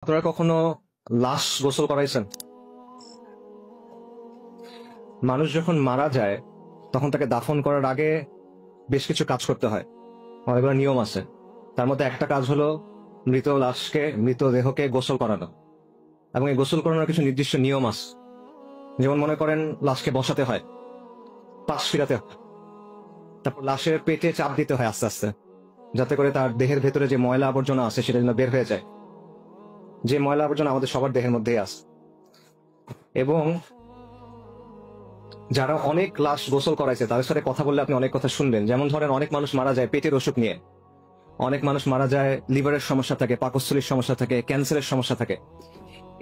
আপনারা কখনো লাশ গোসল করাইছেন? মানুষ যখন মারা যায় তখন তাকে দাফন করার আগে বেশ কিছু কাজ করতে হয়, অনেকগুলো নিয়ম আছে। তার মধ্যে একটা কাজ হলো মৃতদেহকে গোসল করানো, এবং এই গোসল করানোর কিছু নির্দিষ্ট নিয়ম আছে। যেমন মনে করেন লাশকে বসাতে হয়, পাশ ফিরাতে হয়, তারপর লাশের পেটে চাপ দিতে হয় আস্তে আস্তে, যাতে করে তার দেহের ভেতরে যে ময়লা আবর্জনা আছে সেটা যেন বের হয়ে যায়। যে ময়লা আবর্জনা আমাদের সবার দেহের মধ্যেই আছে। এবং যারা অনেক লাশ গোসল করাইছে তাদের সাথে কথা বললে আপনি অনেক কথা শুনবেন। যেমন ধরেন, অনেক মানুষ মারা যায় পেটের অসুখ নিয়ে, অনেক মানুষ মারা যায় লিভারের সমস্যা থাকে, পাকস্থলীর সমস্যা থাকে, ক্যান্সারের সমস্যা থাকে।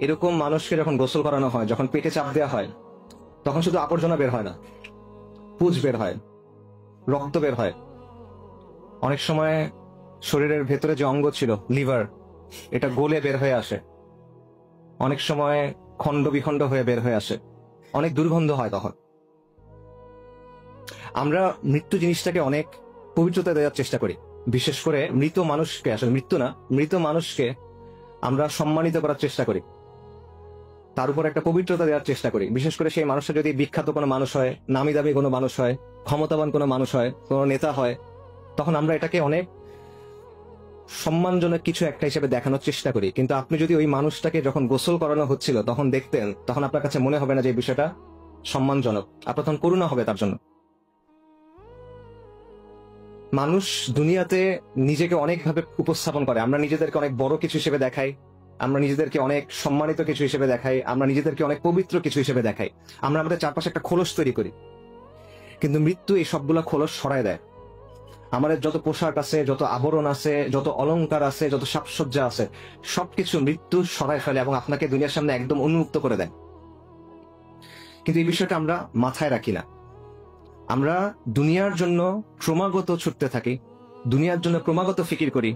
এরকম মানুষকে যখন গোসল করানো হয়, যখন পেটে চাপ দেওয়া হয়, তখন শুধু আবর্জনা বের হয় না, পুজ বের হয়, রক্ত বের হয়। অনেক সময় শরীরের ভেতরে যে অঙ্গ ছিল লিভার, এটা গলে বের হয়ে আসে। অনেক সময় খণ্ড বিখণ্ড হয়ে বের হয়ে আসে, অনেক দুর্গন্ধ হয়। তখন আমরা মৃত্যু জিনিসটাকে অনেক পবিত্রতা দেওয়ার চেষ্টা করি। বিশেষ করে মৃত মানুষকে, আসলে মৃত্যু না, মৃত মানুষকে আমরা সম্মানিত করার চেষ্টা করি, তার উপর একটা পবিত্রতা দেওয়ার চেষ্টা করি। বিশেষ করে সেই মানুষটা যদি বিখ্যাত কোনো মানুষ হয়, নামি দামি কোনো মানুষ হয়, ক্ষমতাবান কোনো মানুষ হয়, কোনো নেতা হয়, তখন আমরা এটাকে অনেক সম্মানজনক কিছু একটা হিসেবে দেখানোর চেষ্টা করি। কিন্তু আপনি যদি ওই মানুষটাকে যখন গোসল করানো হচ্ছিল তখন দেখতেন, তখন আপনার কাছে মনে হবে না যে এই বিষয়টা সম্মানজনক, আপনার তখন করুণা হবে তার জন্য। মানুষ দুনিয়াতে নিজেকে অনেকভাবে উপস্থাপন করে। আমরা নিজেদেরকে অনেক বড় কিছু হিসেবে দেখাই, আমরা নিজেদেরকে অনেক সম্মানিত কিছু হিসেবে দেখাই, আমরা নিজেদেরকে অনেক পবিত্র কিছু হিসেবে দেখাই। আমরা আমাদের চারপাশে একটা খোলস তৈরি করি, কিন্তু মৃত্যু এই সবগুলা খোলস সরায় দেয়। আমাদের যত পোশাক আছে, যত আবরণ আছে, যত অলংকার আছে, যত সাজসজ্জা আছে, সবকিছু মৃত্যু সরায় ফেলে এবং আপনাকে দুনিয়ার সামনে একদম উন্মুক্ত করে দেয়। কিন্তু এই বিষয়টা আমরা মাথায় রাখি না। আমরা দুনিয়ার জন্য ক্রমাগত ছুটতে থাকি, দুনিয়ার জন্য ক্রমাগত ফিকির করি,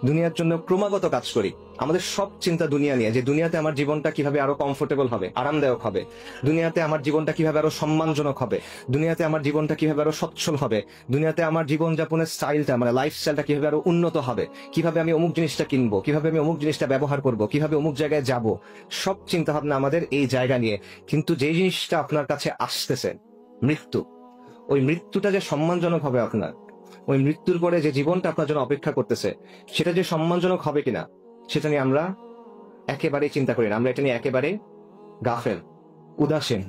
দুনিয়ার জন্য ক্রমাগত কাজ করি। আমাদের সব চিন্তা দুনিয়া নিয়ে, যে দুনিয়াতে আমার জীবনটা কিভাবে আরো কমফোর্টেবল হবে, আরামদায়ক হবে, দুনিয়াতে আমার জীবনটা কিভাবে আরো সম্মানজনক হবে, দুনিয়াতে আমার জীবনটা কিভাবে আরো সচ্ছল হবে, দুনিয়াতে আমার জীবনযাপনের স্টাইলটা, মানে লাইফস্টাইলটা কিভাবে আরো উন্নত হবে, কিভাবে আমি অমুক জিনিসটা কিনবো, কিভাবে আমি অমুক জিনিসটা ব্যবহার করব, কিভাবে অমুক জায়গায় যাব। সব চিন্তা ভাবনা আমাদের এই জায়গা নিয়ে। কিন্তু যে জিনিসটা আপনার কাছে আসতেছে, মৃত্যু, ওই মৃত্যুটা যে সম্মানজনক হবে আপনার, ওই মৃত্যুর পরে যে জীবনটা আপনার জন্য অপেক্ষা করতেছে, সেটা যে সম্মানজনক হবে কিনা, সেটা নিয়ে আমরা একেবারেই চিন্তা করি না। আমরা এটা নিয়ে একেবারে গাফেল, উদাসীন।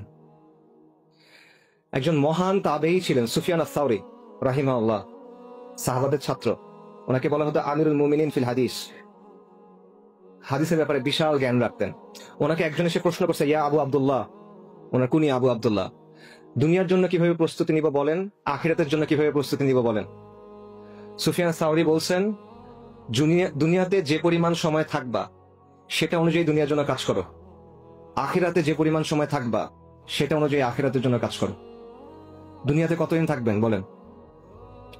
একজন মহান তাবেঈ ছিলেন সুফিয়ান আস-সাওরী রাহিমাহুল্লাহ, সাহাবাদের ছাত্র। ওনাকে বলা হতো আমিরুল মুমিনিন ফিল হাদিস। হাদিসের ব্যাপারে বিশাল জ্ঞান রাখতেন। ওনাকে একজন এসে প্রশ্ন করছে, ইয়া আবু আব্দুল্লাহ, ওনার কুনি আবু আব্দুল্লাহ, দুনিয়ার জন্য কিভাবে প্রস্তুতি নিব বলেন, আখিরাতের জন্য কিভাবে প্রস্তুতি নিব বলেন। সুফিয়ান সাওরী বলছেন, দুনিয়াতে যে পরিমাণ সময় থাকবা সেটা অনুযায়ী দুনিয়ার জন্য কাজ করো, আখিরাতে যে পরিমাণ সময় থাকবা সেটা অনুযায়ী আখিরাতের জন্য কাজ করো। দুনিয়াতে কতদিন থাকবেন বলেন?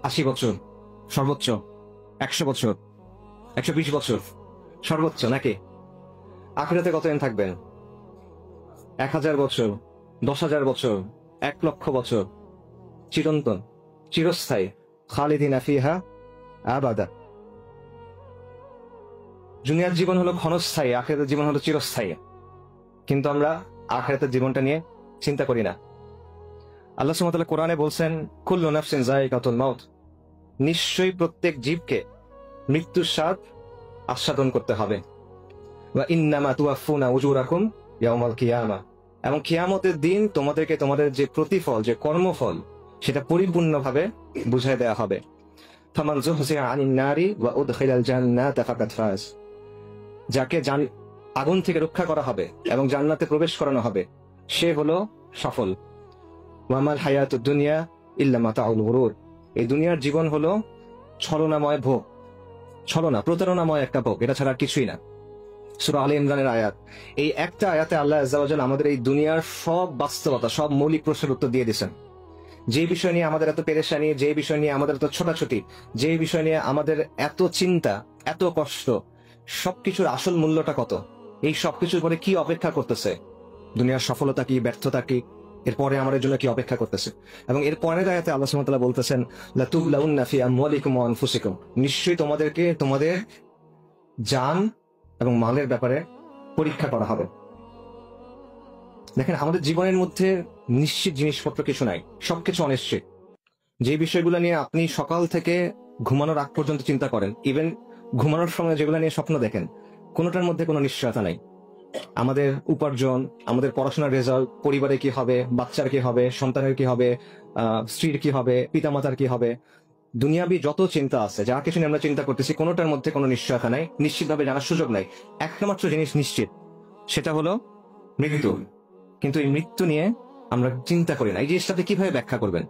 80 বছর সর্বোচ্চ, 100 বছর, 120 বছর সর্বোচ্চ, নাকি? আখিরাতে কতদিন থাকবেন? 1000 বছর, 10,000 বছর, 1,00,000 বছর, চিরন্তন, চিরস্থায়ী, খালিদিনা ফিহা আবাদা। দুনিয়ার জীবন হলো ক্ষণস্থায়ী, আখিরাতের জীবন হলো চিরস্থায়ী। কিন্তু আমরা আখিরাতের জীবনটা নিয়ে চিন্তা করি না। আল্লাহ সুবহানাহু ওয়া তাআলা কোরআনে বলছেন, কুল্লু নাফসিন যায়িকাতুল মাউত, নিশ্চয়ই প্রত্যেক জীবকে মৃত্যুর স্বাদ আস্বাদন করতে হবে। ওয়া ইন্নামা তুওয়াফফুনা উজুরাকুম ইয়াউমাল কিয়ামা, এবং কিয়ামতের দিন তোমাদেরকে তোমাদের যে প্রতিফল, যে কর্মফল, সেটা পরিপূর্ণভাবে বুঝাই দেওয়া হবে। ফামান যুহজিহা আনিন নারি ওয়া উদখিলাল জান্নাতা ফাকাদ ফাজ, যাকে আগুন থেকে রক্ষা করা হবে এবং জান্নাতে প্রবেশ করানো হবে, সে হলো সফল। ওয়ামাল হায়াতুদ দুনিয়া ইল্লা মাতাউল গুরুর, এই দুনিয়ার জীবন হলো ছলনাময় ভোগ, ছলনা, প্রতারণাময় একটা ভোগ, এটা ছাড়া কিছুই না। সূরা আলে ইমরানের আয়াত। এই একটা আয়াতে আল্লাহ আযজা ওয়া জাল আমাদের এই দুনিয়ার সব বাস্তবতা, সব মৌলিক প্রশ্নের উত্তর দিয়ে দিয়েছেন। যে বিষয় নিয়ে আমাদের এত পেরেশানি, যে বিষয় নিয়ে আমাদের এত ছোটাছুটি, যে বিষয় নিয়ে আমাদের এত চিন্তা, এত কষ্ট, সবকিছুর আসল মূল্যটা কত, এই সবকিছুর পরে কি অপেক্ষা করতেছে, দুনিয়ার সফলতা কি, ব্যর্থতা কি, এরপরে আমাদের জন্য কি অপেক্ষা করতেছে। এবং এর পরের আয়াতে আল্লাহ সুবহানাহু ওয়া তাআলা বলতেছেন, লাতুবলাউন্না ফি আমওয়ালিকুম ওয়া আনফুসিকুম, নিশ্চয়ই তোমাদেরকে তোমাদের জান এবং মালের ব্যাপারে পরীক্ষা করা হবে। দেখেন, আমাদের জীবনের মধ্যে নিশ্চিত জিনিসপত্র কিছু নাই, সবকিছু অনিশ্চিত। যে বিষয়গুলো নিয়ে আপনি সকাল থেকে ঘুমানোর আগ পর্যন্ত চিন্তা করেন, ইভেন ঘুমানোর সময় যেগুলো নিয়ে স্বপ্ন দেখেন, কোনোটার মধ্যে কোনো নিশ্চয়তা নাই। আমাদের উপার্জন, আমাদের পড়াশোনার রেজাল্ট, পরিবারে কি হবে, বাচ্চার কি হবে, সন্তানের কি হবে, স্ত্রীর কি হবে, পিতামাতার কি হবে, দুনিয়াবি যত চিন্তা আছে, যা কিছু নিয়ে আমরা চিন্তা করতেছি, কোনোটার মধ্যে কোনো নিশ্চয়তা নাই, নিশ্চিতভাবে জানার সুযোগ নাই। একটা মাত্র জিনিস নিশ্চিত, সেটা হলো মৃত্যু। কিন্তু এই মৃত্যু নিয়ে আমরা চিন্তা করি না। এই জিনিসটাতে কিভাবে ব্যাখ্যা করবেন?